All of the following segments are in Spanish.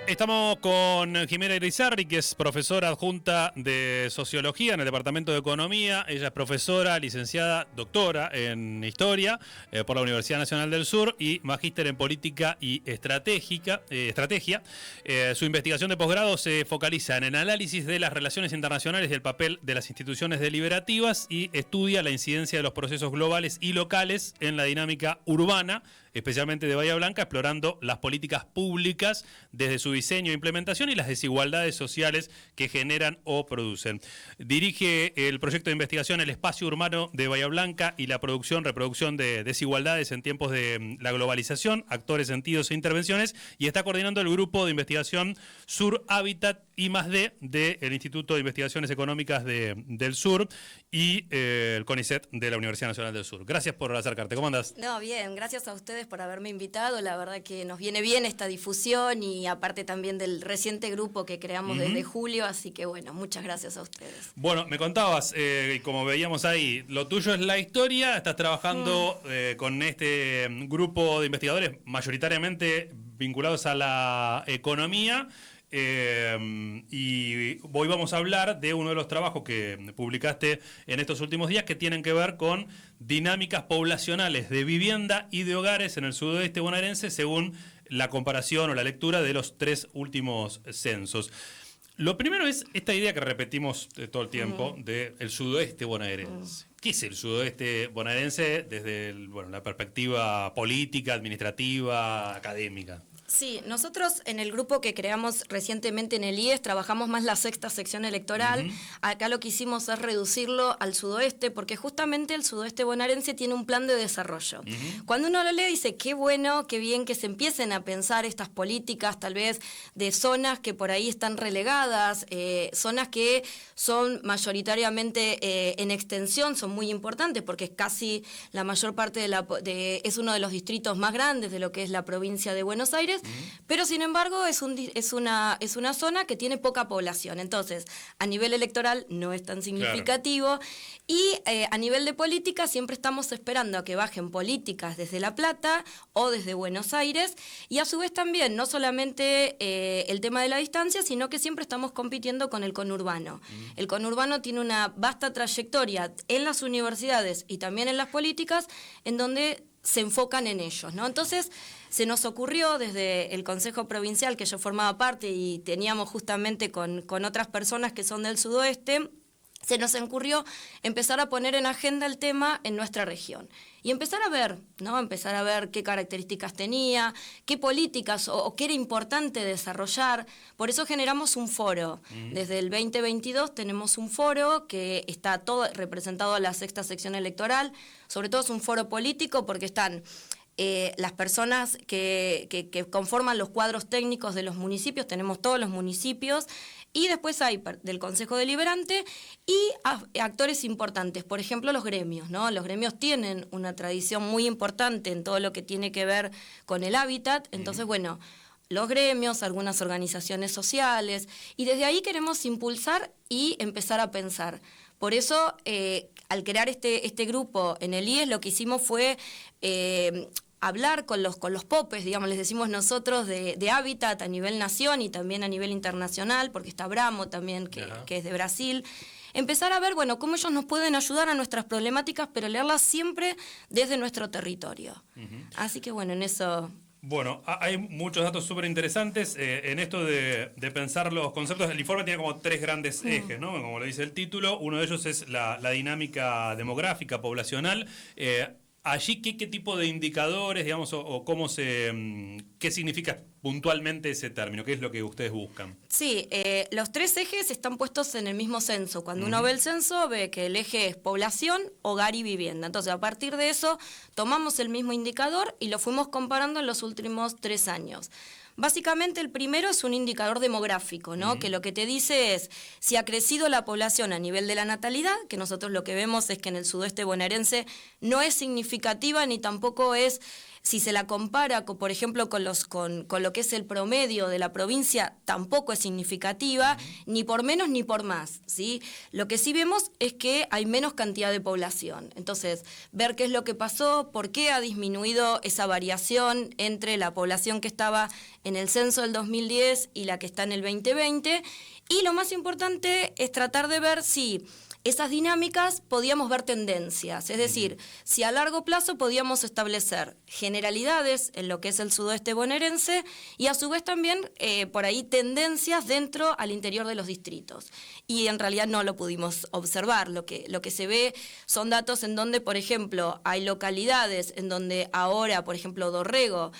Estamos con Jimena Irizarry, que es profesora adjunta de Sociología en el Departamento de Economía. Ella es profesora, licenciada, doctora en Historia por la Universidad Nacional del Sur y magíster en Política y Estrategia. Su investigación de posgrado se focaliza en el análisis de las relaciones internacionales y el papel de las instituciones deliberativas y estudia la incidencia de los procesos globales y locales en la dinámica urbana, especialmente de Bahía Blanca, explorando las políticas públicas desde su diseño e implementación y las desigualdades sociales que generan o producen. Dirige el proyecto de investigación El Espacio Urbano de Bahía Blanca y la reproducción de desigualdades en tiempos de la globalización, actores, sentidos e intervenciones, y está coordinando el grupo de investigación Sur Hábitat I+D del Instituto de Investigaciones Económicas del Sur y el CONICET de la Universidad Nacional del Sur. Gracias por acercarte. ¿Cómo andás? No, bien, gracias a ustedes por haberme invitado. La verdad que nos viene bien esta difusión y aparte también del reciente grupo que creamos desde julio, así que bueno, muchas gracias a ustedes. Bueno, me contabas, como veíamos ahí, lo tuyo es la historia, estás trabajando con este grupo de investigadores mayoritariamente vinculados a la economía. Y hoy vamos a hablar de uno de los trabajos que publicaste en estos últimos días que tienen que ver con dinámicas poblacionales de vivienda y de hogares en el sudoeste bonaerense según la comparación o la lectura de los 3 últimos censos. Lo primero es esta idea que repetimos todo el tiempo del sudoeste bonaerense. ¿Qué es el sudoeste bonaerense desde la perspectiva política, administrativa, académica? Sí, nosotros en el grupo que creamos recientemente en el IES trabajamos más la sexta sección electoral. Acá lo que hicimos es reducirlo al sudoeste porque justamente el sudoeste bonaerense tiene un plan de desarrollo. Cuando uno lo lee dice, qué bueno, qué bien que se empiecen a pensar estas políticas tal vez de zonas que por ahí están relegadas, zonas que son mayoritariamente en extensión, son muy importantes porque es casi la mayor parte es uno de los distritos más grandes de lo que es la provincia de Buenos Aires. Pero sin embargo es una zona que tiene poca población, entonces a nivel electoral no es tan significativo. Y a nivel de política siempre estamos esperando a que bajen políticas desde La Plata o desde Buenos Aires y a su vez también no solamente el tema de la distancia, sino que siempre estamos compitiendo con el conurbano. El conurbano tiene una vasta trayectoria en las universidades y también en las políticas en donde se enfocan en ellos, ¿no? Entonces se nos ocurrió desde el Consejo Provincial, que yo formaba parte y teníamos justamente con otras personas que son del sudoeste, se nos ocurrió empezar a poner en agenda el tema en nuestra región. Y empezar a ver, ¿no? Empezar a ver qué características tenía, qué políticas o qué era importante desarrollar. Por eso generamos un foro. Desde el 2022 tenemos un foro que está todo representado a la sexta sección electoral. Sobre todo es un foro político porque están las personas que conforman los cuadros técnicos de los municipios, tenemos todos los municipios, y después hay del Consejo Deliberante y actores importantes, por ejemplo los gremios, ¿no? Los gremios tienen una tradición muy importante en todo lo que tiene que ver con el hábitat, entonces bueno, los gremios, algunas organizaciones sociales, y desde ahí queremos impulsar y empezar a pensar. Por eso, al crear este grupo en el IES, lo que hicimos fue hablar con los popes, digamos, les decimos nosotros, de hábitat a nivel nación y también a nivel internacional, porque está Bramo también, que es de Brasil. Empezar a ver, bueno, cómo ellos nos pueden ayudar a nuestras problemáticas, pero leerlas siempre desde nuestro territorio. Así que bueno, en eso... Bueno, hay muchos datos súper interesantes en esto de pensar los conceptos. El informe tiene como 3 grandes ejes, ¿no? Como lo dice el título. Uno de ellos es la dinámica demográfica, poblacional. Allí, ¿qué tipo de indicadores, digamos, o cómo qué significa puntualmente ese término? ¿Qué es lo que ustedes buscan? Sí, los 3 ejes están puestos en el mismo censo. Cuando uno ve el censo, ve que el eje es población, hogar y vivienda. Entonces, a partir de eso, tomamos el mismo indicador y lo fuimos comparando en los últimos 3 años. Básicamente el primero es un indicador demográfico, ¿no? Que lo que te dice es si ha crecido la población a nivel de la natalidad, que nosotros lo que vemos es que en el sudoeste bonaerense no es significativa ni tampoco es si se la compara, por ejemplo, con lo que es el promedio de la provincia, tampoco es significativa, ni por menos ni por más, ¿sí? Lo que sí vemos es que hay menos cantidad de población. Entonces, ver qué es lo que pasó, por qué ha disminuido esa variación entre la población que estaba en el censo del 2010 y la que está en el 2020. Y lo más importante es tratar de ver si esas dinámicas podíamos ver tendencias, es decir, si a largo plazo podíamos establecer generalidades en lo que es el sudoeste bonaerense y a su vez también por ahí tendencias dentro al interior de los distritos. Y en realidad no lo pudimos observar. Lo que se ve son datos en donde, por ejemplo, hay localidades en donde ahora, por ejemplo, Dorrego,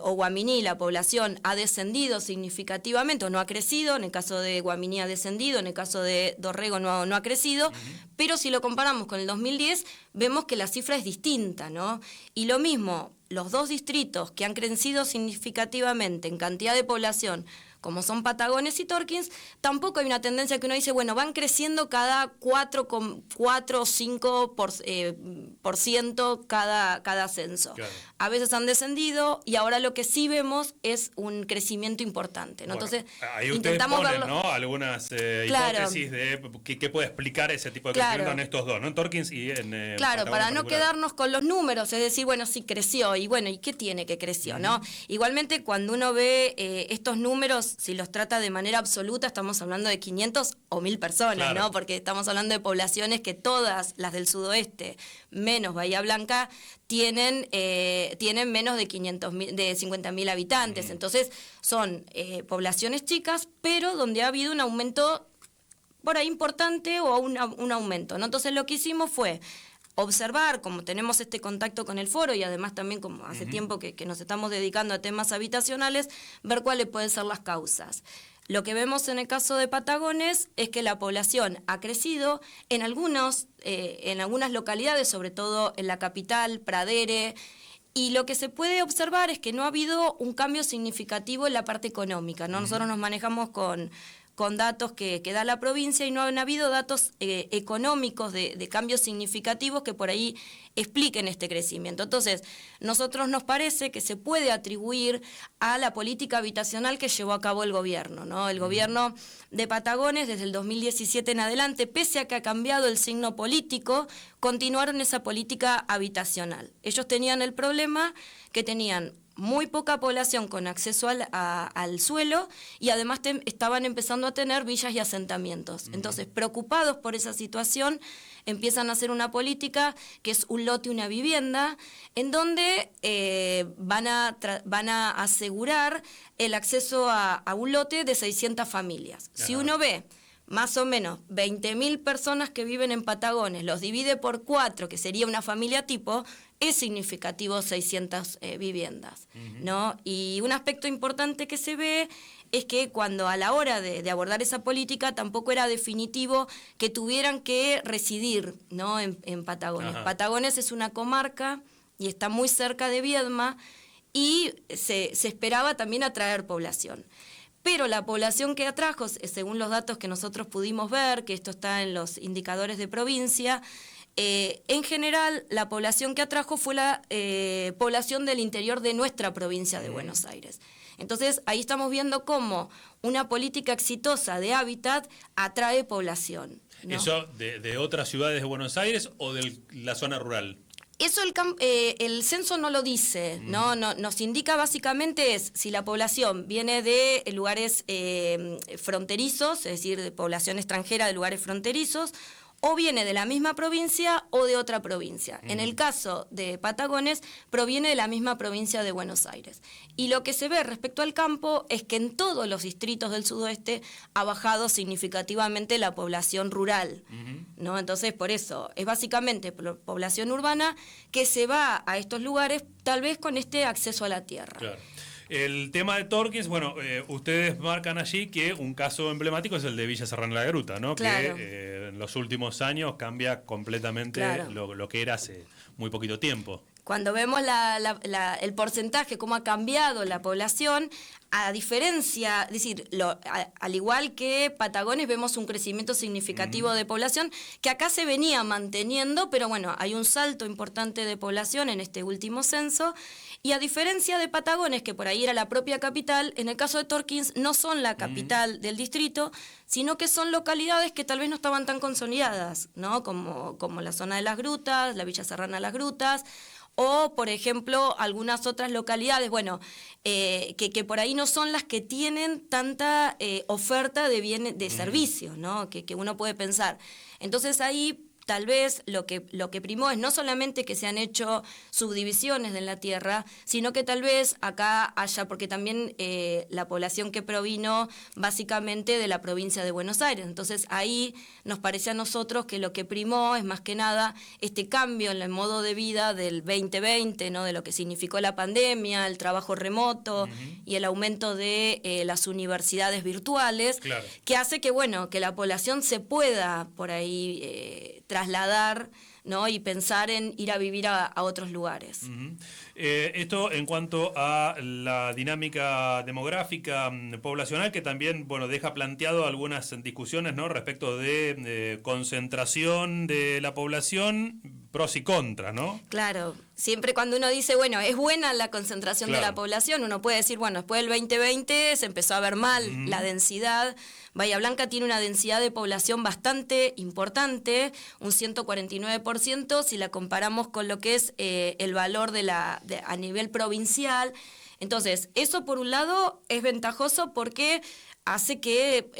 o Guaminí, la población ha descendido significativamente o no ha crecido. En el caso de Guaminí ha descendido, en el caso de Dorrego no ha crecido, pero si lo comparamos con el 2010 vemos que la cifra es distinta, ¿no? Y lo mismo, los dos distritos que han crecido significativamente en cantidad de población, como son Patagones y Torkins, tampoco hay una tendencia que uno dice, bueno, van creciendo cada 4 o 5% cada censo. Claro. A veces han descendido y ahora lo que sí vemos es un crecimiento importante, ¿no? Bueno, entonces, ahí intentamos ponen, ¿no? Algunas hipótesis de qué puede explicar ese tipo de crecimiento en estos dos, ¿no? En Torkins y en claro, Patagonia para no quedarnos con los números, es decir, bueno, sí creció, y bueno, ¿y qué tiene que creció, no? Igualmente, cuando uno ve estos números, si los trata de manera absoluta, estamos hablando de 500 o 1000 personas, claro, ¿no? Porque estamos hablando de poblaciones que todas las del sudoeste, menos Bahía Blanca, tienen menos de 50.000 habitantes. Entonces, son poblaciones chicas, pero donde ha habido un aumento por ahí importante o un aumento, ¿no? Entonces, lo que hicimos fue observar, como tenemos este contacto con el foro y además también como hace tiempo que nos estamos dedicando a temas habitacionales, ver cuáles pueden ser las causas. Lo que vemos en el caso de Patagones es que la población ha crecido en algunas localidades, sobre todo en la capital, Pradere, y lo que se puede observar es que no ha habido un cambio significativo en la parte económica, ¿no? Nosotros nos manejamos con datos que da la provincia y no han habido datos económicos de cambios significativos que por ahí expliquen este crecimiento. Entonces, nosotros nos parece que se puede atribuir a la política habitacional que llevó a cabo el gobierno, ¿no? El gobierno de Patagones, desde el 2017 en adelante, pese a que ha cambiado el signo político, continuaron esa política habitacional. Ellos tenían el problema que tenían muy poca población con acceso al suelo y además estaban empezando a tener villas y asentamientos. Entonces, preocupados por esa situación, empiezan a hacer una política que es un lote y una vivienda, en donde van a asegurar el acceso a un lote de 600 familias. Ajá. Si uno ve más o menos 20.000 personas que viven en Patagones, los divide por 4, que sería una familia tipo, es significativo 600 viviendas, ¿no? Y un aspecto importante que se ve es que cuando a la hora de abordar esa política tampoco era definitivo que tuvieran que residir, ¿no? en Patagones. Ajá. Patagones es una comarca y está muy cerca de Viedma y se esperaba también atraer población. Pero la población que atrajo, según los datos que nosotros pudimos ver, que esto está en los indicadores de provincia, en general la población que atrajo fue la población del interior de nuestra provincia de Buenos Aires. Entonces ahí estamos viendo cómo una política exitosa de hábitat atrae población, ¿no? ¿Eso de otras ciudades de Buenos Aires o de la zona rural? Eso el censo no lo dice, ¿no? Nos indica básicamente es si la población viene de lugares fronterizos, es decir, de población extranjera de lugares fronterizos, o viene de la misma provincia o de otra provincia. En el caso de Patagones, proviene de la misma provincia de Buenos Aires. Y lo que se ve respecto al campo es que en todos los distritos del sudoeste ha bajado significativamente la población rural, ¿no? Entonces, por eso, es básicamente población urbana que se va a estos lugares tal vez con este acceso a la tierra. Claro. El tema de Torkins, bueno, ustedes marcan allí que un caso emblemático es el de Villa Serrano la Gruta, ¿no? Claro. Que en los últimos años cambia completamente lo que era hace muy poquito tiempo. Cuando vemos el porcentaje, cómo ha cambiado la población, a diferencia, es decir, al igual que Patagones, vemos un crecimiento significativo de población que acá se venía manteniendo, pero bueno, hay un salto importante de población en este último censo. Y a diferencia de Patagones, que por ahí era la propia capital, en el caso de Torkins no son la capital del distrito, sino que son localidades que tal vez no estaban tan consolidadas, ¿no? Como la zona de las grutas, la Villa Serrana de las Grutas, o, por ejemplo, algunas otras localidades, bueno, que por ahí no son las que tienen tanta oferta de bienes, de servicios, ¿no? Que uno puede pensar. Entonces ahí tal vez lo que primó es no solamente que se han hecho subdivisiones de la tierra, sino que tal vez acá haya, porque también la población que provino básicamente de la provincia de Buenos Aires. Entonces ahí nos parece a nosotros que lo que primó es más que nada este cambio en el modo de vida del 2020, ¿no? De lo que significó la pandemia, el trabajo remoto y el aumento de las universidades virtuales, claro, que hace que, bueno, que la población se pueda por ahí trasladar, ¿no? Y pensar en ir a vivir a otros lugares. Esto en cuanto a la dinámica demográfica poblacional, que también, bueno, deja planteado algunas discusiones, ¿no? Respecto de concentración de la población, pros y contras, ¿no? Claro, siempre cuando uno dice, bueno, es buena la concentración de la población, uno puede decir, bueno, después del 2020 se empezó a ver mal la densidad. Bahía Blanca tiene una densidad de población bastante importante, un 149%, si la comparamos con lo que es el valor a nivel provincial. Entonces, eso por un lado es ventajoso porque hace que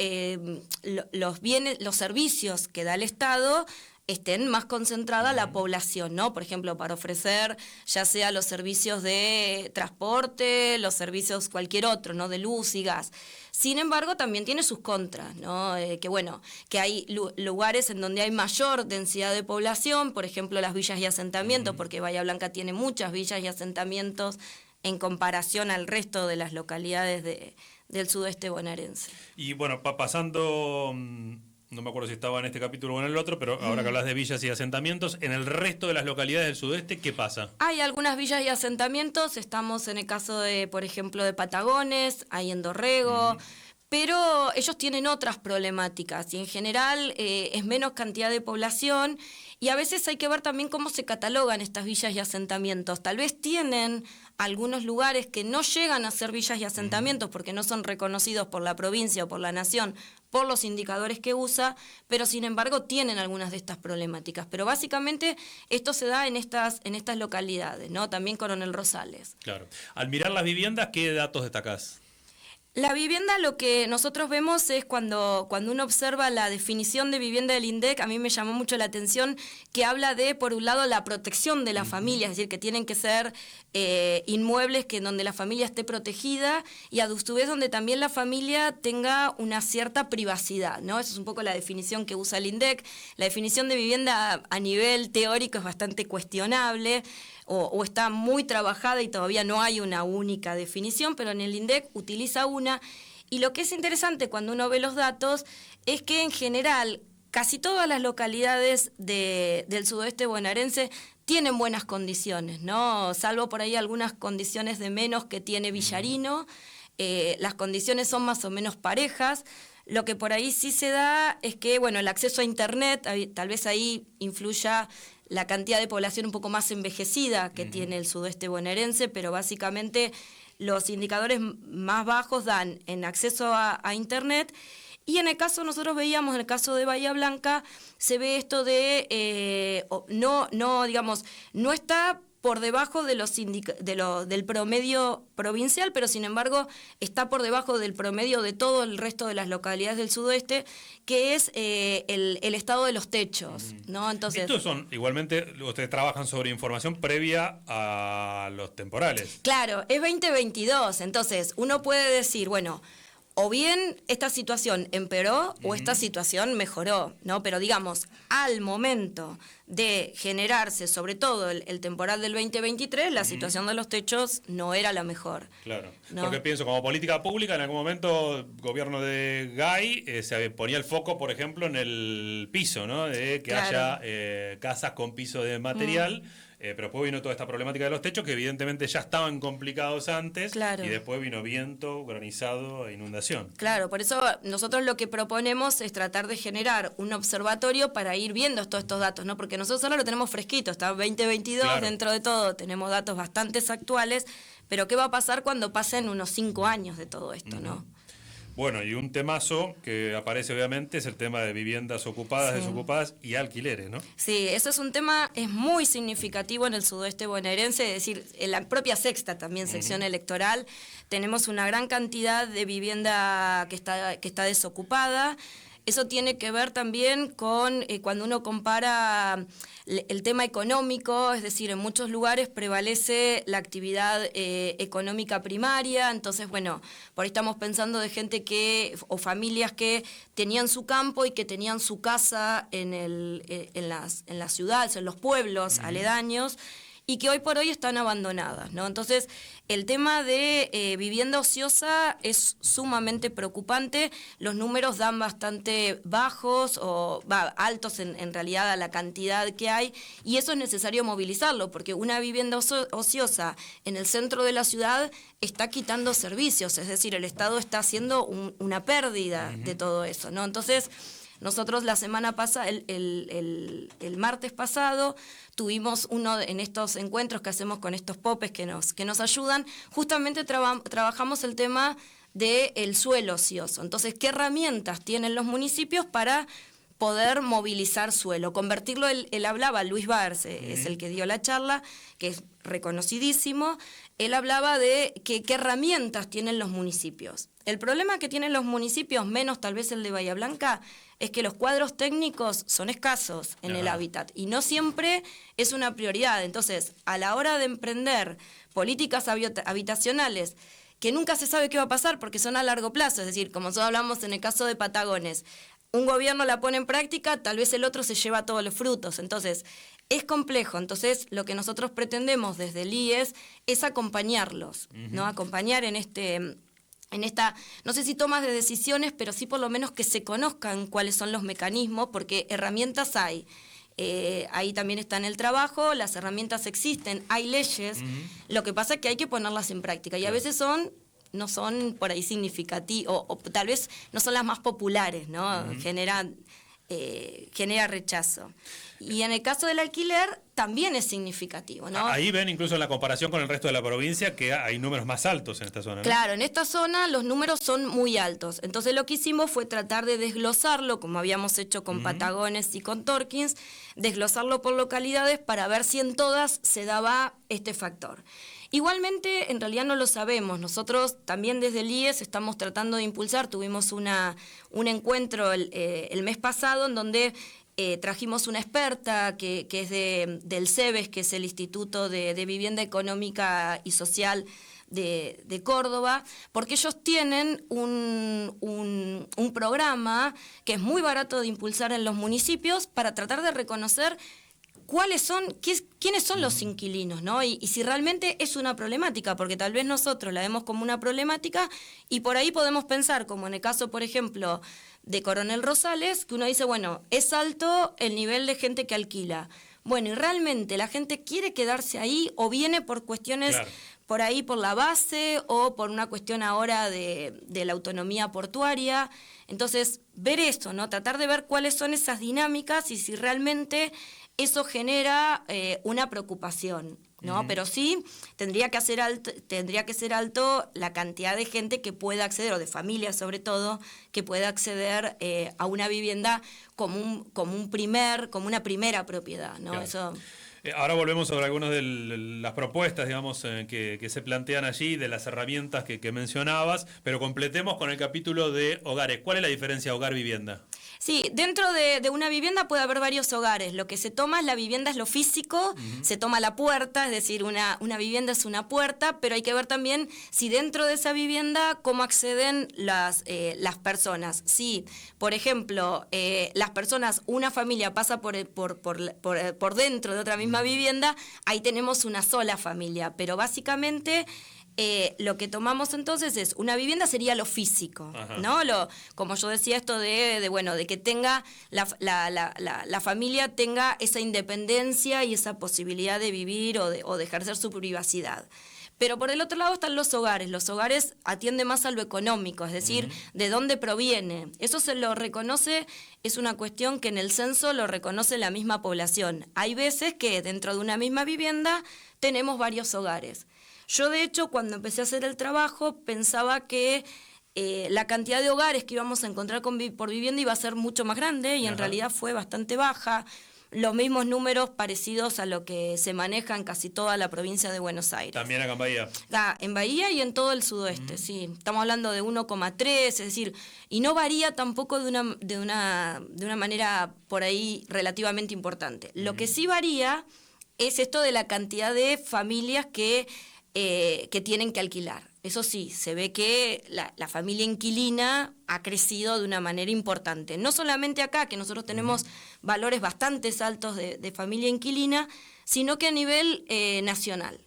los servicios que da el Estado estén más concentrada la población, ¿no? Por ejemplo, para ofrecer ya sea los servicios de transporte, los servicios cualquier otro, ¿no? De luz y gas. Sin embargo, también tiene sus contras, ¿no? Que hay lugares en donde hay mayor densidad de población, por ejemplo, las villas y asentamientos, porque Bahía Blanca tiene muchas villas y asentamientos en comparación al resto de las localidades del sudeste bonaerense. Y bueno, pasando... No me acuerdo si estaba en este capítulo o en el otro, pero ahora que hablas de villas y asentamientos, en el resto de las localidades del sudeste, ¿qué pasa? Hay algunas villas y asentamientos, estamos en el caso de, por ejemplo, de Patagones, hay en Dorrego, pero ellos tienen otras problemáticas y en general es menos cantidad de población y a veces hay que ver también cómo se catalogan estas villas y asentamientos. Tal vez tienen algunos lugares que no llegan a ser villas y asentamientos porque no son reconocidos por la provincia o por la nación por los indicadores que usa, pero sin embargo tienen algunas de estas problemáticas. Pero básicamente esto se da en estas localidades, ¿no? También Coronel Rosales. Claro. Al mirar las viviendas, ¿qué datos destacás? La vivienda, lo que nosotros vemos es cuando uno observa la definición de vivienda del INDEC, a mí me llamó mucho la atención que habla de, por un lado, la protección de la familia, es decir, que tienen que ser inmuebles que donde la familia esté protegida y a su vez donde también la familia tenga una cierta privacidad, ¿no? Esa es un poco la definición que usa el INDEC. La definición de vivienda a nivel teórico es bastante cuestionable, o está muy trabajada y todavía no hay una única definición, pero en el INDEC utiliza una. Y lo que es interesante cuando uno ve los datos es que en general casi todas las localidades del sudoeste bonaerense tienen buenas condiciones, ¿no? Salvo por ahí algunas condiciones de menos que tiene Villarino, las condiciones son más o menos parejas. Lo que por ahí sí se da es que, bueno, el acceso a Internet, tal vez ahí influya la cantidad de población un poco más envejecida que tiene el sudeste bonaerense, pero básicamente los indicadores más bajos dan en acceso a Internet. Y en el caso, nosotros veíamos, en el caso de Bahía Blanca, se ve esto de, no está por debajo de del promedio provincial, pero sin embargo está por debajo del promedio de todo el resto de las localidades del sudoeste, que es el estado de los techos, ¿no? Entonces, estos son, igualmente, ustedes trabajan sobre información previa a los temporales. Claro, es 2022, entonces uno puede decir, bueno, o bien esta situación empeoró o esta situación mejoró, ¿no? Pero digamos, al momento de generarse, sobre todo el temporal del 2023, la situación de los techos no era la mejor. Claro, ¿no? Porque pienso, como política pública, en algún momento el gobierno de Gay se ponía el foco, por ejemplo, en el piso, ¿no? De que haya casas con piso de material. pero después vino toda esta problemática de los techos que evidentemente ya estaban complicados antes, claro. Y después vino viento, granizado e inundación. Claro, por eso nosotros lo que proponemos es tratar de generar un observatorio para ir viendo todos estos datos, ¿no? Porque nosotros ahora lo tenemos fresquito, está 2022, claro. Dentro de todo tenemos datos bastante actuales, pero ¿qué va a pasar cuando pasen unos 5 años de todo esto, ¿no? Bueno, y un temazo que aparece obviamente es el tema de viviendas ocupadas, sí. Desocupadas y alquileres, ¿no? Sí, eso es un tema, es muy significativo en el sudoeste bonaerense, es decir, en la propia sexta también sección electoral, tenemos una gran cantidad de vivienda que está desocupada. Eso tiene que ver también con cuando uno compara el tema económico, es decir, en muchos lugares prevalece la actividad económica primaria, entonces, bueno, por ahí estamos pensando de gente o familias que tenían su campo y que tenían su casa en las ciudades, en los pueblos aledaños, y que hoy por hoy están abandonadas, ¿no? Entonces, el tema de vivienda ociosa es sumamente preocupante, los números dan bastante bajos o altos en realidad a la cantidad que hay, y eso es necesario movilizarlo, porque una vivienda ociosa en el centro de la ciudad está quitando servicios, es decir, el Estado está haciendo una pérdida de todo eso, ¿no? Entonces, nosotros la semana pasada, el martes pasado, tuvimos uno en estos encuentros que hacemos con estos popes que nos ayudan, justamente trabajamos el tema del suelo ocioso. Entonces, ¿qué herramientas tienen los municipios para poder movilizar suelo? Convertirlo, él hablaba, Luis Barce, es el que dio la charla, que es reconocidísimo, él hablaba de qué herramientas tienen los municipios. El problema que tienen los municipios, menos tal vez el de Bahía Blanca, es que los cuadros técnicos son escasos en el hábitat y no siempre es una prioridad. Entonces, a la hora de emprender políticas habitacionales, que nunca se sabe qué va a pasar porque son a largo plazo, es decir, como nosotros hablamos en el caso de Patagones, un gobierno la pone en práctica, tal vez el otro se lleva todos los frutos. Entonces, es complejo. Entonces, lo que nosotros pretendemos desde el IES es acompañarlos, ¿no? Acompañar en esta, no sé si tomas de decisiones, pero sí por lo menos que se conozcan cuáles son los mecanismos, porque herramientas hay. Ahí también está en el trabajo, las herramientas existen, hay leyes, lo que pasa es que hay que ponerlas en práctica y a veces no son por ahí significativas, o tal vez no son las más populares, ¿no? Genera rechazo. Y en el caso del alquiler también es significativo, ¿no? Ahí ven incluso en la comparación con el resto de la provincia que hay números más altos en esta zona, ¿no? Claro, en esta zona los números son muy altos. Entonces lo que hicimos fue tratar de desglosarlo, como habíamos hecho con Patagones y con Torkins, desglosarlo por localidades para ver si en todas se daba este factor. Igualmente, en realidad no lo sabemos. Nosotros también desde el IES estamos tratando de impulsar. Tuvimos un encuentro el mes pasado en donde trajimos una experta que es del CEBES, que es el Instituto de Vivienda Económica y Social de Córdoba, porque ellos tienen un programa que es muy barato de impulsar en los municipios para tratar de reconocer quiénes son los inquilinos, ¿no? Y si realmente es una problemática, porque tal vez nosotros la vemos como una problemática y por ahí podemos pensar, como en el caso, por ejemplo, de Coronel Rosales, que uno dice, bueno, es alto el nivel de gente que alquila. Bueno, y realmente la gente quiere quedarse ahí o viene por cuestiones, claro, por ahí por la base o por una cuestión ahora de la autonomía portuaria. Entonces, ver esto, ¿no? Tratar de ver cuáles son esas dinámicas y si realmente eso genera una preocupación, ¿no? Pero sí tendría que ser alto la cantidad de gente que pueda acceder, o de familias sobre todo, que pueda acceder a una vivienda como una primera propiedad, ¿no? Claro. Eso. Ahora volvemos sobre algunas de las propuestas, digamos, que se plantean allí, de las herramientas que mencionabas, pero completemos con el capítulo de hogares. ¿Cuál es la diferencia hogar-vivienda? Sí, dentro de una vivienda puede haber varios hogares. Lo que se toma la vivienda es lo físico, se toma la puerta, es decir, una vivienda es una puerta, pero hay que ver también si dentro de esa vivienda cómo acceden las personas. Si, por ejemplo, las personas, una familia pasa por dentro de otra misma vivienda, ahí tenemos una sola familia, pero básicamente lo que tomamos entonces es, una vivienda sería lo físico, ¿no? Como yo decía, esto de que tenga la familia tenga esa independencia y esa posibilidad de vivir o de ejercer su privacidad. Pero por el otro lado están los hogares. Los hogares atienden más a lo económico, es decir, de dónde proviene. Eso se lo reconoce, es una cuestión que en el censo lo reconoce la misma población. Hay veces que dentro de una misma vivienda tenemos varios hogares. Yo, de hecho, cuando empecé a hacer el trabajo, pensaba que la cantidad de hogares que íbamos a encontrar por vivienda iba a ser mucho más grande y en realidad fue bastante baja. Los mismos números parecidos a lo que se maneja en casi toda la provincia de Buenos Aires. También acá en Bahía. En Bahía y en todo el sudoeste, sí. Estamos hablando de 1,3, es decir, y no varía tampoco de una manera por ahí relativamente importante. Lo que sí varía es esto de la cantidad de familias que tienen que alquilar. Eso sí, se ve que la familia inquilina ha crecido de una manera importante. No solamente acá, que nosotros tenemos valores bastante altos de familia inquilina, sino que a nivel nacional,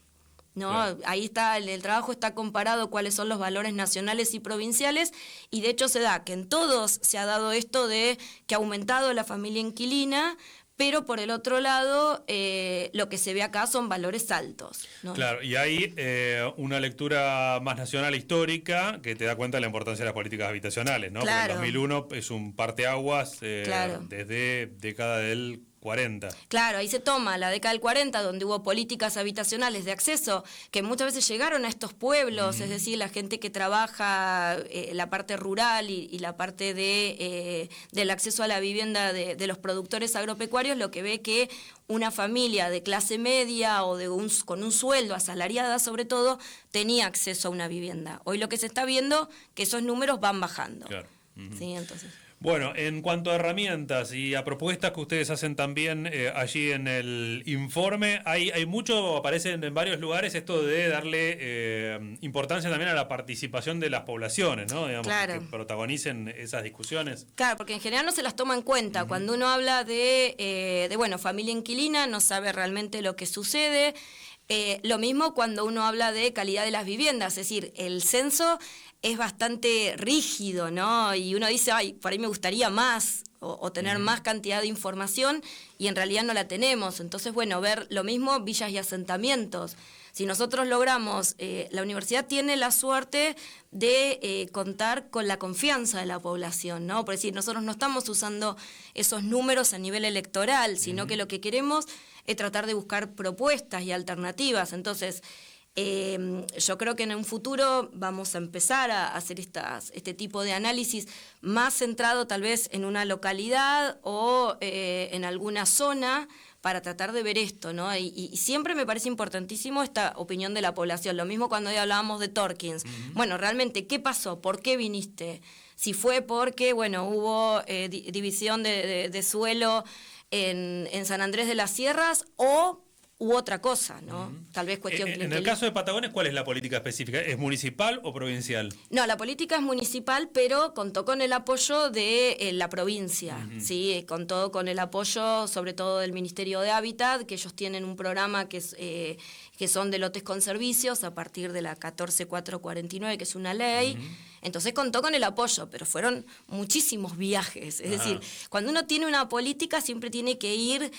¿no? Claro. Ahí está, el trabajo está comparado cuáles son los valores nacionales y provinciales, y de hecho se da que en todos se ha dado esto de que ha aumentado la familia inquilina, pero por el otro lado, lo que se ve acá son valores altos, ¿no? Claro, y hay una lectura más nacional histórica que te da cuenta de la importancia de las políticas habitacionales, ¿no? Claro. Porque el 2001 es un parteaguas desde década del 40. Claro, ahí se toma la década del 40, donde hubo políticas habitacionales de acceso que muchas veces llegaron a estos pueblos, es decir, la gente que trabaja la parte rural y la parte del acceso a la vivienda de los productores agropecuarios, lo que ve que una familia de clase media o con un sueldo asalariada sobre todo, tenía acceso a una vivienda. Hoy lo que se está viendo que esos números van bajando. Claro. Sí, entonces. Bueno, en cuanto a herramientas y a propuestas que ustedes hacen también allí en el informe, hay mucho, aparece en varios lugares esto de darle importancia también a la participación de las poblaciones, ¿no? Digamos, claro. Que protagonicen esas discusiones. Claro, porque en general no se las toma en cuenta. Cuando uno habla de familia inquilina, no sabe realmente lo que sucede. Lo mismo cuando uno habla de calidad de las viviendas, es decir, el censo es bastante rígido, ¿no? Y uno dice, por ahí me gustaría más o tener más cantidad de información, y en realidad no la tenemos. Entonces, bueno, ver lo mismo villas y asentamientos. Si nosotros logramos, la universidad tiene la suerte de contar con la confianza de la población, ¿no? Por decir, nosotros no estamos usando esos números a nivel electoral, sino que lo que queremos es tratar de buscar propuestas y alternativas. Entonces, yo creo que en un futuro vamos a empezar a hacer este tipo de análisis más centrado tal vez en una localidad o en alguna zona, para tratar de ver esto, ¿no? Y siempre me parece importantísimo esta opinión de la población. Lo mismo cuando hoy hablábamos de Torkins. Bueno, realmente, ¿qué pasó? ¿Por qué viniste? Si fue porque, bueno, hubo división de suelo en San Andrés de las Sierras u otra cosa, ¿no? Tal vez cuestión En el caso de Patagones, ¿cuál es la política específica? ¿Es municipal o provincial? No, la política es municipal, pero contó con el apoyo de la provincia, ¿sí? Contó con el apoyo, sobre todo del Ministerio de Hábitat, que ellos tienen un programa que son de lotes con servicios a partir de la 14449, que es una ley. Entonces contó con el apoyo, pero fueron muchísimos viajes. Es decir, cuando uno tiene una política siempre tiene que ir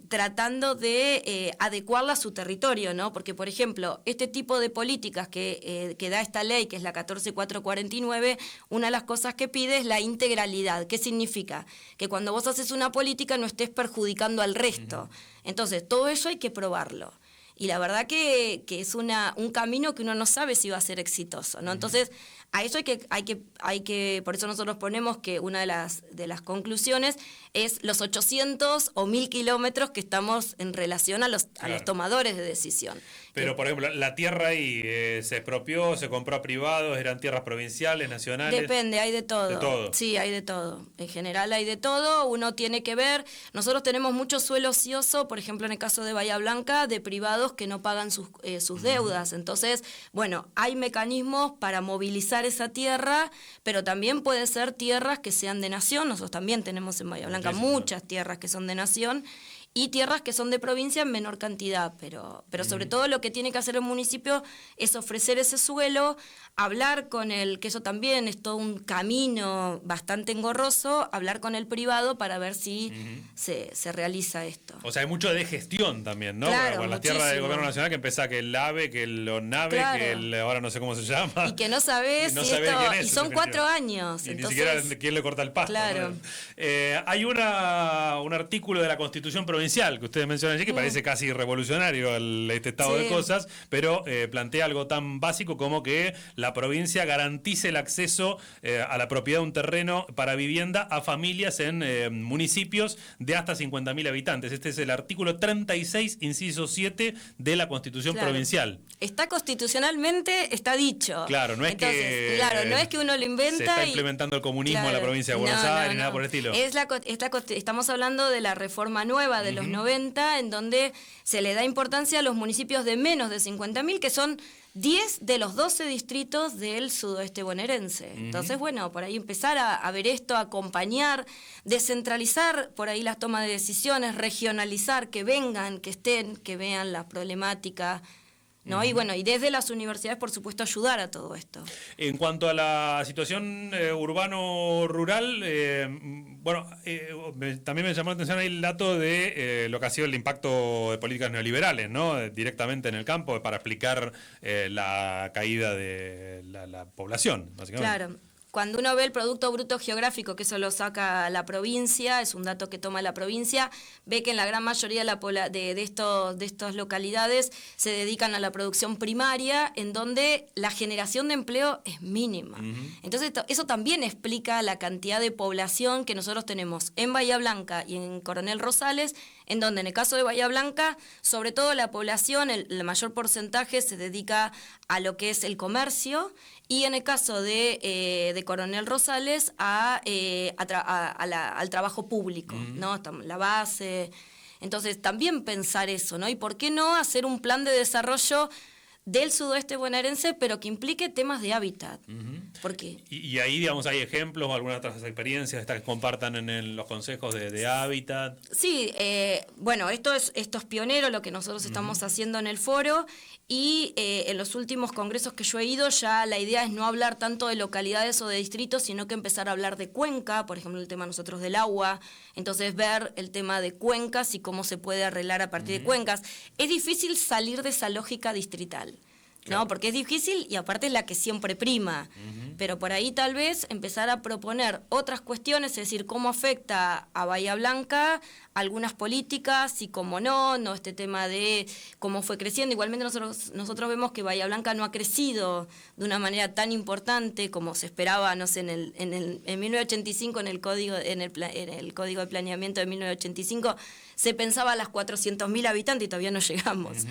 tratando de adecuarla a su territorio, ¿no? Porque, por ejemplo, este tipo de políticas que da esta ley, que es la 14449, una de las cosas que pide es la integralidad. ¿Qué significa? Que cuando vos haces una política no estés perjudicando al resto. Entonces, todo eso hay que probarlo. Y la verdad que es un camino que uno no sabe si va a ser exitoso, ¿no? Entonces, a eso hay que, por eso nosotros ponemos que una de las conclusiones es los 800 o 1000 kilómetros que estamos en relación a los tomadores de decisión. Pero, por ejemplo, la tierra ahí se expropió, se compró a privados, eran tierras provinciales, nacionales. Depende, hay de todo. ¿De todo? Sí, hay de todo. En general hay de todo. Uno tiene que ver, nosotros tenemos mucho suelo ocioso, por ejemplo, en el caso de Bahía Blanca, de privados que no pagan sus deudas. Entonces, bueno, hay mecanismos para movilizar esa tierra, pero también puede ser tierras que sean de nación. Nosotros también tenemos en Bahía Blanca muchas tierras que son de nación. y tierras que son de provincia en menor cantidad, pero sobre todo lo que tiene que hacer el municipio es ofrecer ese suelo, hablar con que eso también es todo un camino bastante engorroso, hablar con el privado para ver si se realiza esto. O sea, hay mucho de gestión también, ¿no? Claro, con las tierras del gobierno nacional que empieza que el AVE, que el ONAVE, claro. que ahora no sé cómo se llama. Y que no sabés no si sabés esto, quién es, y son 4 años. Y entonces, ni siquiera quién le corta el pasto. Claro. ¿No? Hay un artículo de la Constitución Provincial que ustedes mencionan allí que parece casi revolucionario este estado de cosas, pero plantea algo tan básico como que la provincia garantice el acceso a la propiedad de un terreno para vivienda a familias en municipios de hasta 50.000 habitantes. Este es el artículo 36, inciso 7 de la Constitución Provincial. Está constitucionalmente, está dicho. Claro, no es no es que uno lo inventa. Se está implementando el comunismo en la provincia de Buenos Aires, ni nada por el estilo. Estamos hablando de la reforma nueva de los 90, en donde se le da importancia a los municipios de menos de 50.000, que son 10 de los 12 distritos del sudoeste bonaerense. Entonces, bueno, por ahí empezar a ver esto, acompañar, descentralizar por ahí las tomas de decisiones, regionalizar, que vengan, que estén, que vean la problemática, ¿no? Y bueno, y desde las universidades, por supuesto, ayudar a todo esto. En cuanto a la situación urbano-rural, también me llamó la atención ahí el dato de lo que ha sido el impacto de políticas neoliberales, ¿no? Directamente en el campo, para explicar la caída de la población, básicamente. Claro. Cuando uno ve el Producto Bruto Geográfico, que eso lo saca la provincia, es un dato que toma la provincia, ve que en la gran mayoría de estas localidades se dedican a la producción primaria, en donde la generación de empleo es mínima. Entonces eso también explica la cantidad de población que nosotros tenemos en Bahía Blanca y en Coronel Rosales, en donde en el caso de Bahía Blanca, sobre todo la población, el mayor porcentaje se dedica a lo que es el comercio, y en el caso de Coronel Rosales al trabajo público, ¿no? La base. Entonces también pensar eso, ¿no? Y por qué no hacer un plan de desarrollo del sudoeste bonaerense, pero que implique temas de hábitat. ¿Por qué? Y ahí, digamos, hay ejemplos o algunas otras experiencias estas que compartan en los consejos de hábitat. Sí, bueno, esto es pionero lo que nosotros estamos haciendo en el foro, y en los últimos congresos que yo he ido ya la idea es no hablar tanto de localidades o de distritos, sino que empezar a hablar de cuenca, por ejemplo el tema nosotros del agua, entonces ver el tema de cuencas y cómo se puede arreglar a partir de cuencas. Es difícil salir de esa lógica distrital, ¿no? Porque es difícil y aparte es la que siempre prima. Pero por ahí tal vez empezar a proponer otras cuestiones, es decir, cómo afecta a Bahía Blanca algunas políticas y cómo no, este tema de cómo fue creciendo. Igualmente nosotros vemos que Bahía Blanca no ha crecido de una manera tan importante como se esperaba, no sé, en 1985, en el código de planeamiento de 1985, se pensaba a las 400.000 habitantes y todavía no llegamos.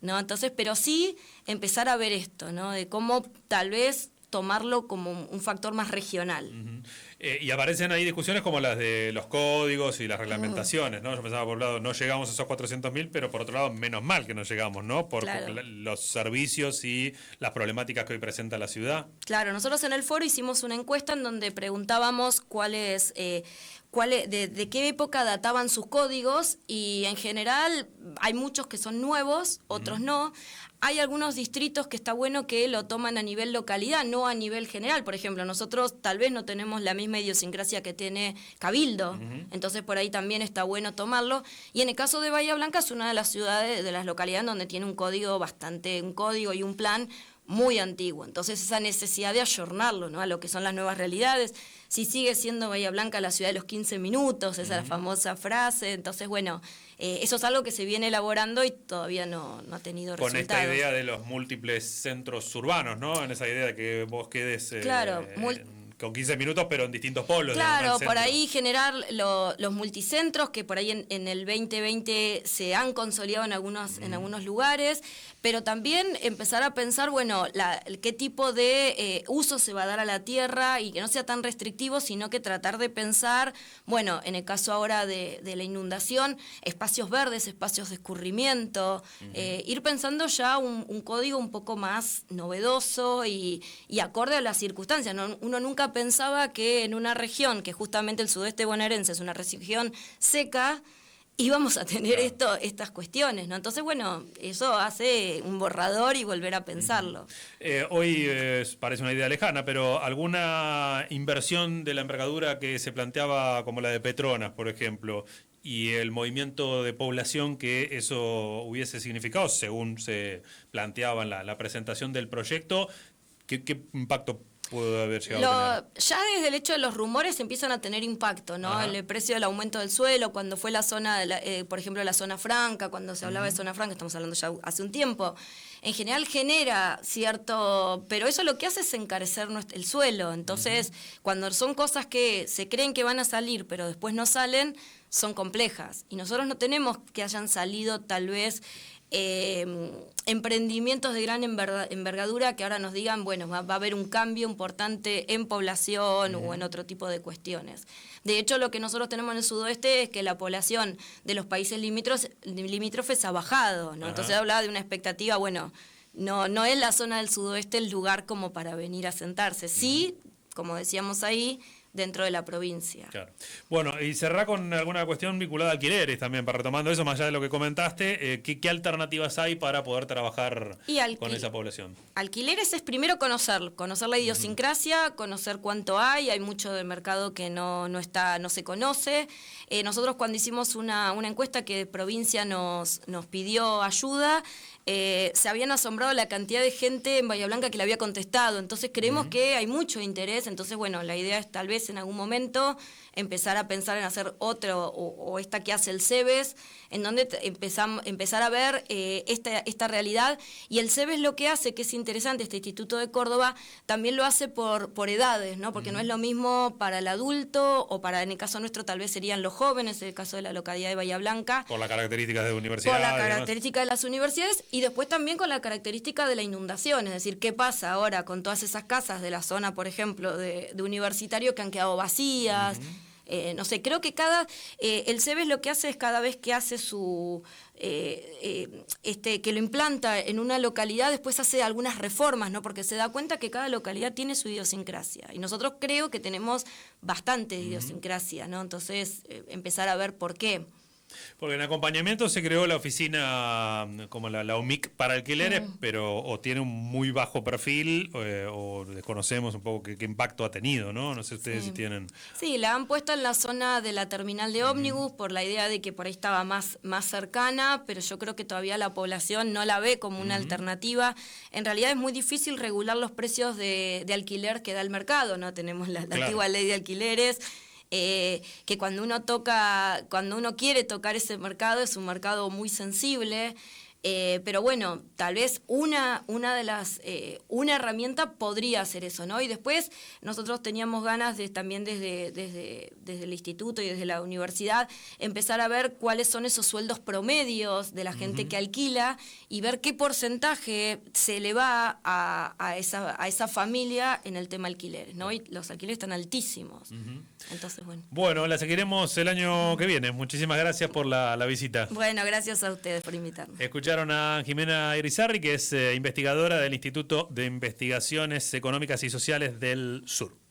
¿No? Entonces, pero sí empezar a ver esto, ¿no? De cómo tal vez tomarlo como un factor más regional. Y aparecen ahí discusiones como las de los códigos y las reglamentaciones, ¿no? Yo pensaba, por un lado, no llegamos a esos 400.000, pero por otro lado, menos mal que no llegamos, ¿no? Por los servicios y las problemáticas que hoy presenta la ciudad. Claro, nosotros en el foro hicimos una encuesta en donde preguntábamos de qué época databan sus códigos, y en general hay muchos que son nuevos, otros no. Hay algunos distritos que está bueno que lo toman a nivel localidad, no a nivel general. Por ejemplo, nosotros tal vez no tenemos la misma idiosincrasia que tiene Cabildo, entonces por ahí también está bueno tomarlo. Y en el caso de Bahía Blanca es una de las ciudades, de las localidades donde tiene un código y un plan muy antiguo. Entonces esa necesidad de ayornarlo, ¿no? A lo que son las nuevas realidades. Si sigue siendo Bahía Blanca la ciudad de los 15 minutos, esa es la famosa frase. Entonces, bueno, eso es algo que se viene elaborando y todavía no ha tenido resultados. Con esta idea de los múltiples centros urbanos, ¿no? En esa idea de que vos quedes con 15 minutos, pero en distintos polos. Claro, por ahí generar los multicentros, que por ahí en el 2020 se han consolidado en algunos lugares, pero también empezar a pensar, bueno, qué tipo de uso se va a dar a la tierra y que no sea tan restrictivo, sino que tratar de pensar, bueno, en el caso ahora de la inundación, espacios verdes, espacios de escurrimiento, ir pensando ya un código un poco más novedoso y acorde a las circunstancias, ¿no? Uno nunca pensaba que en una región, que justamente el sudeste bonaerense es una región seca, íbamos a tener estas cuestiones, ¿no? Entonces, bueno, eso hace un borrador y volver a pensarlo. Hoy parece una idea lejana, pero ¿alguna inversión de la envergadura que se planteaba como la de Petronas, por ejemplo, y el movimiento de población que eso hubiese significado, según se planteaba en la presentación del proyecto, qué impacto pudo haber llegado a tener? Ya desde el hecho de los rumores empiezan a tener impacto, ¿no? El precio del aumento del suelo, cuando fue la zona, por ejemplo, la zona franca, cuando se hablaba de zona franca, estamos hablando ya hace un tiempo, en general genera cierto, pero eso lo que hace es encarecer el suelo. Entonces, cuando son cosas que se creen que van a salir, pero después no salen, son complejas. Y nosotros no tenemos que hayan salido tal vez emprendimientos de gran envergadura que ahora nos digan, bueno, va a haber un cambio importante en población o en otro tipo de cuestiones. De hecho, lo que nosotros tenemos en el sudoeste es que la población de los países limítrofes ha bajado, ¿no? Entonces hablaba de una expectativa, bueno, no es la zona del sudoeste el lugar como para venir a sentarse. Sí, como decíamos ahí, dentro de la provincia. Claro. Bueno, y cerrar con alguna cuestión vinculada a alquileres también, para retomando eso, más allá de lo que comentaste, ¿qué alternativas hay para poder trabajar con esa población? Alquileres es primero conocer la idiosincrasia, conocer cuánto hay mucho del mercado que no se conoce. Nosotros cuando hicimos una encuesta que provincia nos pidió ayuda, se habían asombrado la cantidad de gente en Bahía Blanca que le había contestado, entonces creemos que hay mucho interés, entonces bueno, la idea es tal vez en algún momento empezar a pensar en hacer otro, o esta que hace el CEBES, en donde empezar a ver esta realidad, y el CEBES lo que hace, que es interesante, este Instituto de Córdoba, también lo hace por edades, ¿no? Porque no es lo mismo para el adulto, o para, en el caso nuestro, tal vez serían los jóvenes, en el caso de la localidad de Bahía Blanca. Por las características de universidades. Por la característica de las universidades, y después también con la característica de la inundación, es decir, qué pasa ahora con todas esas casas de la zona, por ejemplo, de universitario que han quedado vacías. No sé, creo que el CEBES lo que hace es cada vez que hace que lo implanta en una localidad, después hace algunas reformas, ¿no? Porque se da cuenta que cada localidad tiene su idiosincrasia. Y nosotros creo que tenemos bastante idiosincrasia, ¿no? Entonces, empezar a ver por qué. Porque en acompañamiento se creó la oficina como la OMIC para alquileres, pero o tiene un muy bajo perfil o desconocemos un poco qué impacto ha tenido, ¿no? No sé ustedes si tienen... Sí, la han puesto en la zona de la terminal de ómnibus por la idea de que por ahí estaba más cercana, pero yo creo que todavía la población no la ve como una alternativa. En realidad es muy difícil regular los precios de alquiler que da el mercado, ¿no? Tenemos la antigua ley de alquileres, que cuando uno quiere tocar ese mercado, es un mercado muy sensible, pero bueno, tal vez una herramienta podría ser eso, ¿no? Y después nosotros teníamos ganas de también desde el instituto y desde la universidad empezar a ver cuáles son esos sueldos promedios de la gente que alquila y ver qué porcentaje se le va a esa familia en el tema alquileres, ¿no? Y los alquileres están altísimos. Entonces, bueno. Bueno, la seguiremos el año que viene. Muchísimas gracias por la visita. Bueno, gracias a ustedes por invitarme. Escucharon a Jimena Irizarry, que es investigadora del Instituto de Investigaciones Económicas y Sociales del Sur.